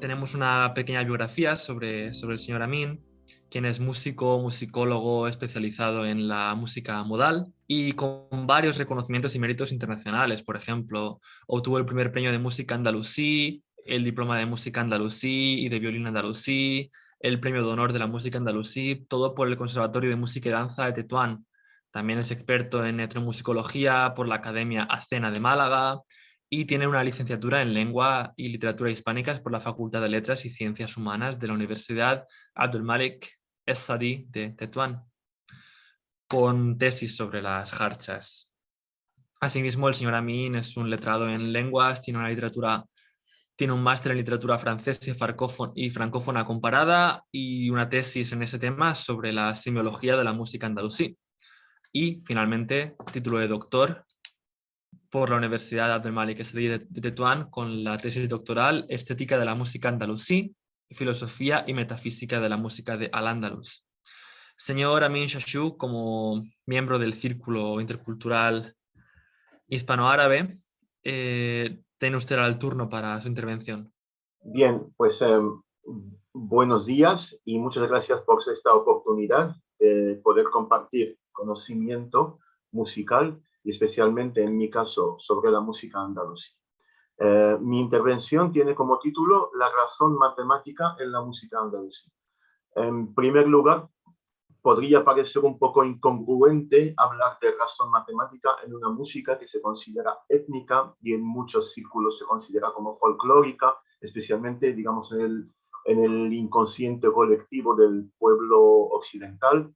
tenemos una pequeña biografía sobre el señor Amin, quien es músico, musicólogo especializado en la música modal y con varios reconocimientos y méritos internacionales. Por ejemplo, obtuvo el primer premio de música andalusí, el diploma de música andalusí y de violín andalusí, el premio de honor de la música andalusí, todo por el Conservatorio de Música y Danza de Tetuán. También es experto en etnomusicología por la Academia Acena de Málaga y tiene una licenciatura en Lengua y Literatura Hispánicas por la Facultad de Letras y Ciencias Humanas de la Universidad Abdulmalik Es-Sadi de Tetuán, con tesis sobre las jarchas. Asimismo, el señor Amin es un letrado en lenguas, tiene un máster en literatura francesa y francófona comparada y una tesis en ese tema sobre la semiología de la música andalusí. Y finalmente, título de doctor por la Universidad Abdelmalik Es-Sadi de Tetuán con la tesis doctoral Estética de la música andalusí, Filosofía y Metafísica de la música de Al-Ándalus. Señor Amin Shashou, como miembro del Círculo Intercultural Hispanoárabe, tiene usted el turno para su intervención. Bien, pues buenos días y muchas gracias por esta oportunidad de poder compartir conocimiento musical y especialmente en mi caso sobre la música andalusí. Mi intervención tiene como título La razón matemática en la música andalusí. En primer lugar, podría parecer un poco incongruente hablar de razón matemática en una música que se considera étnica y en muchos círculos se considera como folclórica, especialmente, digamos, en el inconsciente colectivo del pueblo occidental.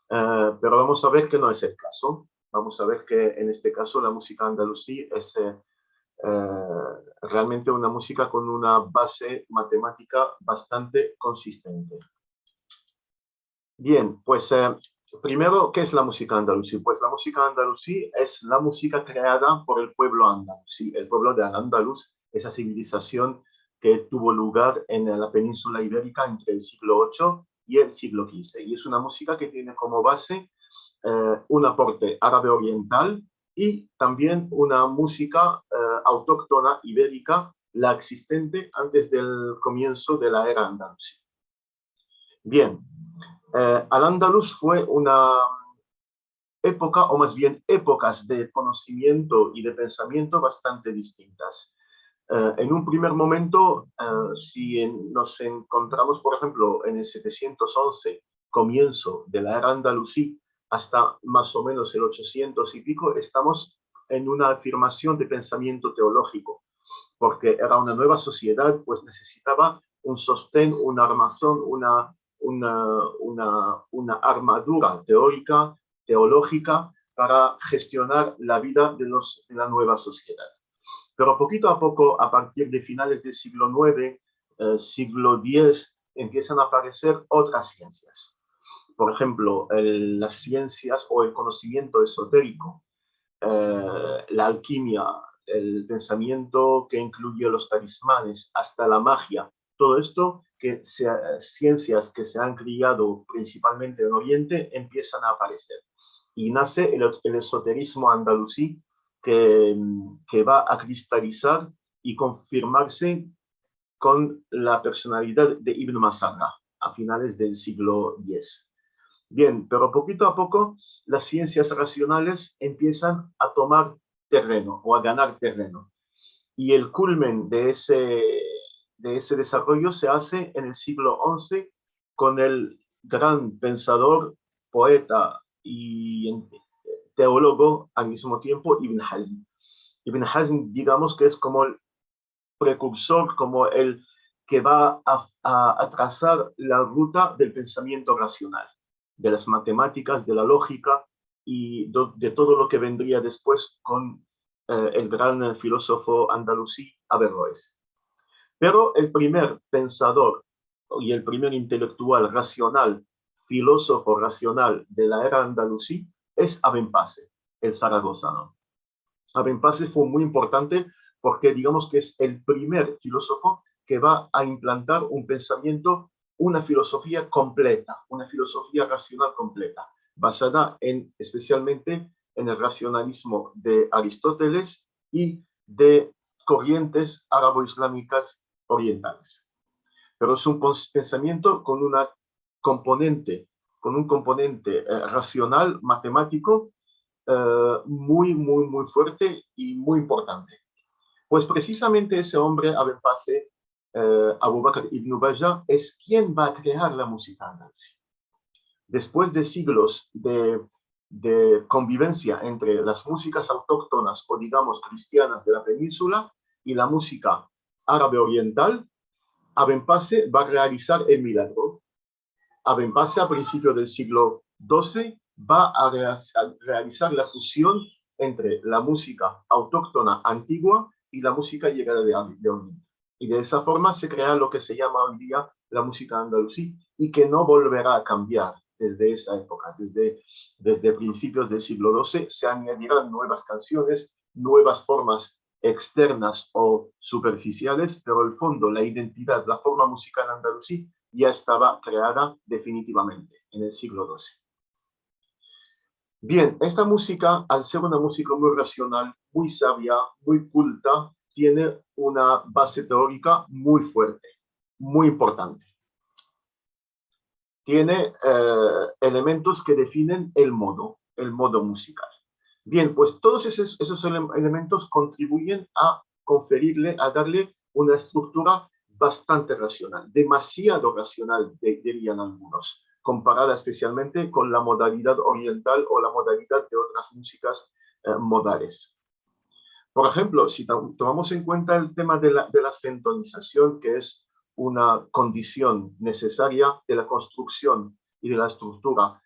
Pero vamos a ver que no es el caso. Vamos a ver que en este caso la música andalusí es realmente una música con una base matemática bastante consistente. Bien, pues primero, ¿qué es la música andalusí? Pues la música andalusí es la música creada por el pueblo andalusí, el pueblo de Al-Ándalus, esa civilización que tuvo lugar en la península ibérica entre el siglo VIII y el siglo XV. Y es una música que tiene como base un aporte árabe oriental y también una música autóctona ibérica, la existente antes del comienzo de la era andalusí. Bien. Al-Ándalus fue una época, o más bien épocas de conocimiento y de pensamiento bastante distintas. En un primer momento, si nos encontramos, por ejemplo, en el 711, comienzo de la era andalusí, hasta más o menos el 800 y pico, estamos en una afirmación de pensamiento teológico, porque era una nueva sociedad, pues necesitaba un sostén, una armazón, una armadura teórica, teológica, para gestionar la vida de la nueva sociedad. Pero poquito a poco, a partir de finales del siglo IX, siglo X, empiezan a aparecer otras ciencias. Por ejemplo, las ciencias o el conocimiento esotérico, la alquimia, el pensamiento que incluye los talismanes, hasta la magia. Todo esto, ciencias que se han criado principalmente en Oriente, empiezan a aparecer. Y nace el esoterismo andalusí que va a cristalizar y confirmarse con la personalidad de Ibn Masarra a finales del siglo X. Bien, pero poquito a poco las ciencias racionales empiezan a tomar terreno o a ganar terreno. Y el culmen de ese desarrollo se hace en el siglo XI con el gran pensador, poeta y teólogo al mismo tiempo, Ibn Hazm. Ibn Hazm, digamos que es como el precursor, como el que va a trazar la ruta del pensamiento racional, de las matemáticas, de la lógica y de todo lo que vendría después con el gran filósofo andalusí Averroes. Pero el primer pensador y el primer intelectual racional, filósofo racional de la era andalusí es Abenpase, el zaragozano. Abenpase fue muy importante porque digamos que es el primer filósofo que va a implantar un pensamiento, una filosofía completa, una filosofía racional completa, basada especialmente en el racionalismo de Aristóteles y de corrientes árabo-islámicas orientales. pero es un pensamiento con con un componente racional, matemático, muy fuerte y muy importante. Pues precisamente ese hombre, Aben Pace, Abu Bakr ibn Bajjah, es quien va a crear la música andalusí. Después de siglos de convivencia entre las músicas autóctonas o, digamos, cristianas de la península y la música árabe oriental, Aben Pace va a realizar el milagro. Aben Pace, a principios del siglo XII, va a realizar la fusión entre la música autóctona antigua y la música llegada de Oriente. Y de esa forma se crea lo que se llama hoy día la música andalusí y que no volverá a cambiar desde esa época. Desde principios del siglo XII se añadirán nuevas canciones, nuevas formas externas o superficiales, pero el fondo, la identidad, la forma musical andalusí ya estaba creada definitivamente en el siglo XII. Bien, esta música, al ser una música muy racional, muy sabia, muy culta, tiene una base teórica muy fuerte, muy importante. Tiene elementos que definen el modo musical. Bien, pues todos esos elementos contribuyen a conferirle, a darle una estructura bastante racional, demasiado racional, dirían algunos, comparada especialmente con la modalidad oriental o la modalidad de otras músicas modales. Por ejemplo, si tomamos en cuenta el tema de la sintonización, que es una condición necesaria de la construcción y de la estructura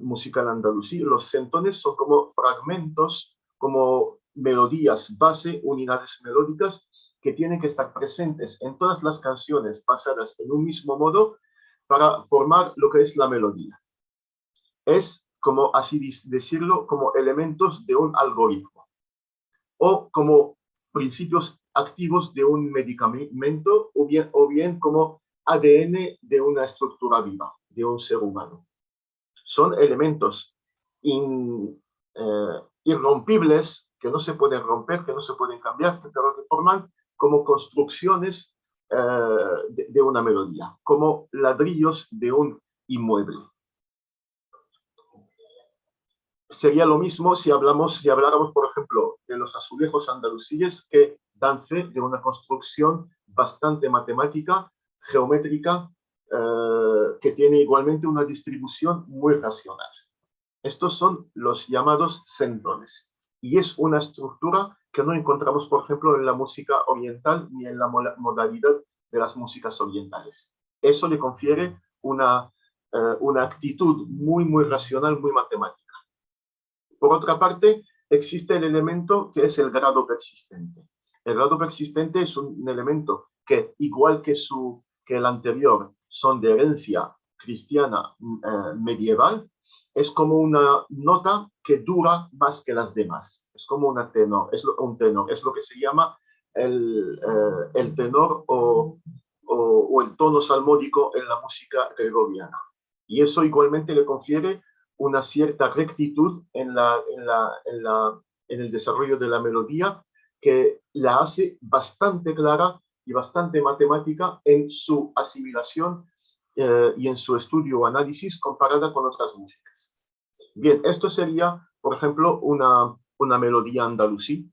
musical andalusí, los sentones son como fragmentos, como melodías, base, unidades melódicas que tienen que estar presentes en todas las canciones basadas en un mismo modo para formar lo que es la melodía. Es, como así decirlo, como elementos de un algoritmo o como principios activos de un medicamento o bien como ADN de una estructura viva, de un ser humano. Son elementos irrompibles que no se pueden romper, que no se pueden cambiar, pero que forman como construcciones de una melodía, como ladrillos de un inmueble. Sería lo mismo si habláramos, por ejemplo, de los azulejos andalusíes que dan fe de una construcción bastante matemática, geométrica, que tiene igualmente una distribución muy racional. Estos son los llamados sentones. Y es una estructura que no encontramos, por ejemplo, en la música oriental ni en la modalidad de las músicas orientales. Eso le confiere una actitud muy racional, muy matemática. Por otra parte, existe el elemento que es el grado persistente. El grado persistente es un elemento que, igual que el anterior, son de herencia cristiana medieval, es como una nota que dura más que las demás. Es como un tenor, es lo que se llama el tenor o el tono salmódico en la música gregoriana. Y eso igualmente le confiere una cierta rectitud en el desarrollo de la melodía que la hace bastante clara y bastante matemática en su asimilación y en su estudio o análisis comparada con otras músicas. Bien, esto sería, por ejemplo, una melodía andalusí,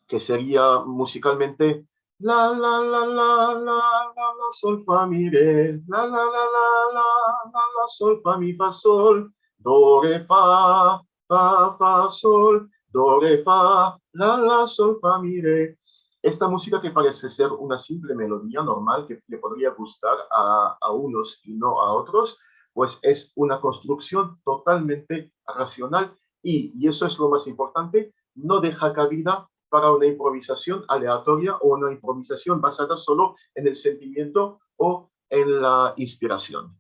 que sería musicalmente la la la la la la sol fa mi re, la sol fa mi fa sol, do re fa sol, do re fa la sol fa mi re. Esta música, que parece ser una simple melodía normal que le podría gustar a unos y no a otros, pues es una construcción totalmente racional y eso es lo más importante, no deja cabida para una improvisación aleatoria o una improvisación basada solo en el sentimiento o en la inspiración.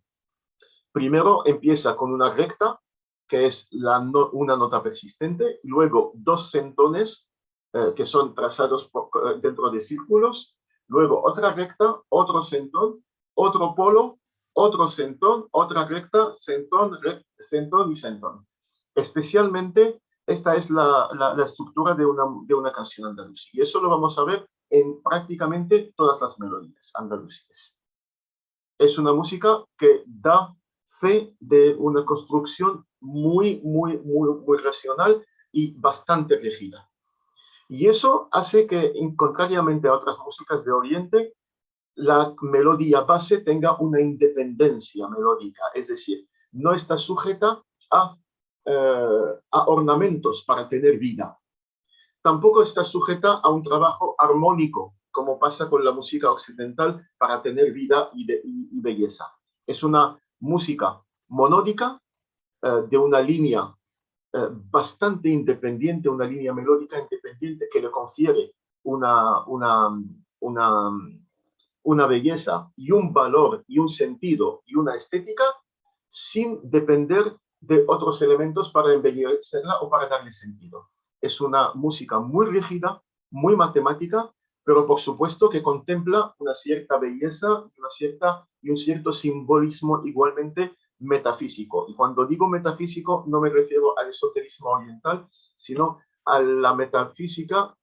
Primero empieza con una recta, que es una nota persistente, y luego dos sentones que son trazados dentro de círculos, luego otra recta, otro sentón, otro polo, otro sentón, otra recta, sentón, sentón y sentón. Especialmente esta es la estructura de una canción andalusí. Y eso lo vamos a ver en prácticamente todas las melodías andalusíes. Es una música que da fe de una construcción muy racional y bastante rígida. Y eso hace que, contrariamente a otras músicas de Oriente, la melodía base tenga una independencia melódica, es decir, no está sujeta a ornamentos para tener vida. Tampoco está sujeta a un trabajo armónico, como pasa con la música occidental, para tener vida y belleza. Es una música monódica, de una línea bastante independiente, una línea melódica independiente que le confiere una, una, una belleza y un valor y un sentido y una estética sin depender de otros elementos para embellecerla o para darle sentido. Es una música muy rígida, muy matemática, pero por supuesto que contempla una cierta belleza y un cierto simbolismo igualmente metafísico. Y cuando digo metafísico no me refiero al esoterismo oriental, sino a la metafísica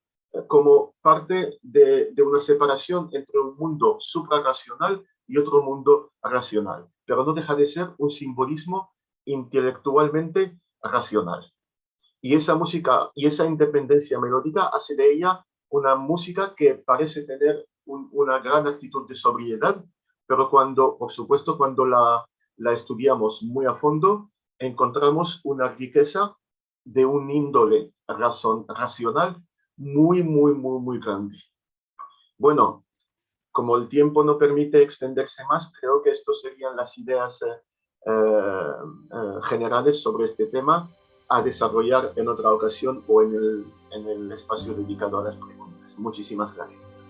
como parte de una separación entre un mundo suprarracional y otro mundo racional, pero no deja de ser un simbolismo intelectualmente racional. Y esa música y esa independencia melódica hace de ella una música que parece tener una gran actitud de sobriedad, pero cuando, por supuesto, cuando la estudiamos muy a fondo, encontramos una riqueza de un índole racional muy grande. Bueno, como el tiempo no permite extenderse más, creo que estas serían las ideas generales sobre este tema a desarrollar en otra ocasión o en el espacio dedicado a las preguntas. Muchísimas gracias.